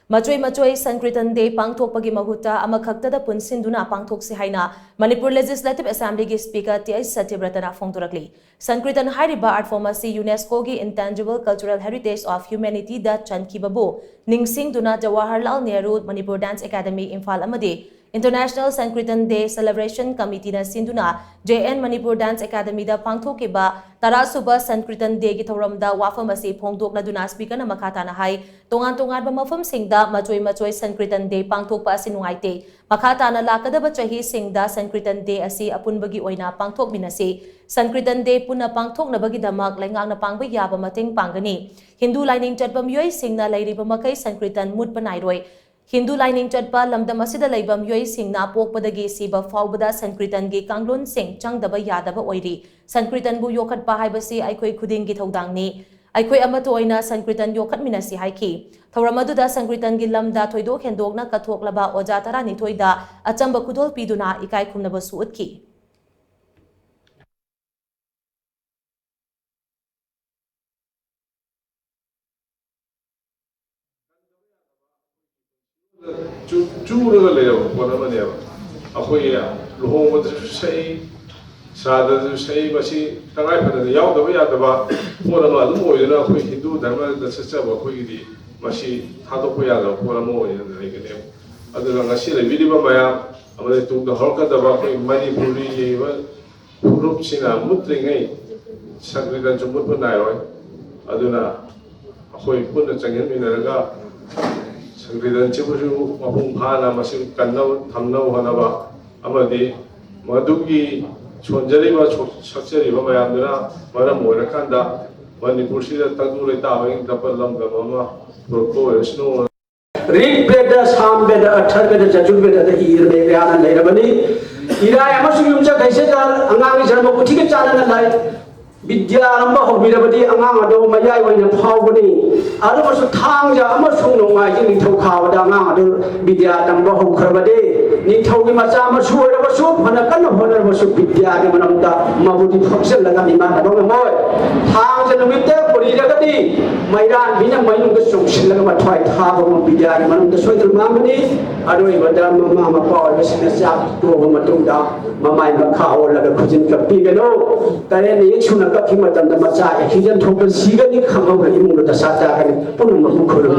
Macoi Sankritan Day pangthoknabagi mahuta amakhaktamak punsinduna pangthoksi haina Manipur Legislative Assembly gi Speaker Th Satyabrata na phongdorakli. Sankritan hariba art form asi UNESCO gi Intangible Cultural Heritage of Humanity da chankibabu ningsingduna Jawaharlal Nehru Manipur Dance Academy Imphal amadi International Sankritan Day Celebration Committee na sinduna JN Manipur Dance Academy da pangthokiba tarasuba Sankritan Day gi thoramda wafam asi phongdoknaduna speaker na makata na hai tongan ba Mapham singda macoi Sankritan Day pangthokpa asi nungaite makata na lakadaba chahi singda Sankritan Day asi apunbagi oina pangthokminasi Sankritan Day puna pangthoknabagi damak laingang na pangba yaba mateng pangani Hindu lining chatpa miyoi singna lairiba makai Sankritan mutpa nairoi Hindu lining chatpa lamdam asida laibam yoi singna pokpadagi siba faubada Sankritan gi kanglon sing changdaba yadaba oiri Sankritan bu yokhatpa haibasi aikoi khuding gi thodangni aikoi amato oina Sankritan yokhatminasi haiki thoramaduda Sankritan gi lamda thoidok hendokna kathoklaba oja tarani thoida achamba khudol piduna ikai khumnaba suutki Chura leo wana maneva akhoi luhong sei sada sei basi tangai pada yau da ya da ba wana ma lu oi na akhoi Hindu dharma da sacha ba khoi di masi thado ko ya da wana mo oi na nei ke ne adala ngasi le bidi ba maya amade tu da holka da ba khoi Manipuri ye ba group sina mutri ngai Sankritan chumut pa nai roi aduna akhoi pun changin minaraga Sankritan chibusu Mapham phana masim kannau thamnau hanaba amadi madugi chonjariba sakjariba mayamduna maram oirakanda Manipur sida tagdule tabang dapal lamda mama propo esno Rig beda sam beda athar beda jajul beda da ir be yana leirabani irai amasu yumja kaise dal angang jarma kuthike chalana lai Vidya amba horbirabadi angang ado mayai oina phawbani adu masu thangja amasung nongai ji nithau khawada angang ado vidya tamba hokhrabade nithau gi macha masu oirabasu phana kan honar masu vidya gi manamda mabudi function laga mima ado moi thangja numite poriragadi mairan bina mainung ga sungsil laga mathwai thaba mo vidya gi manamda soidal mamani ado ibada mama ma paw besina sa to matungda mamai ma khaw laga khujin ka pigano tare ni chuna ka khima tanda macha ekhijan thokan sigani khamau ga imung da sata ka pun ma khoro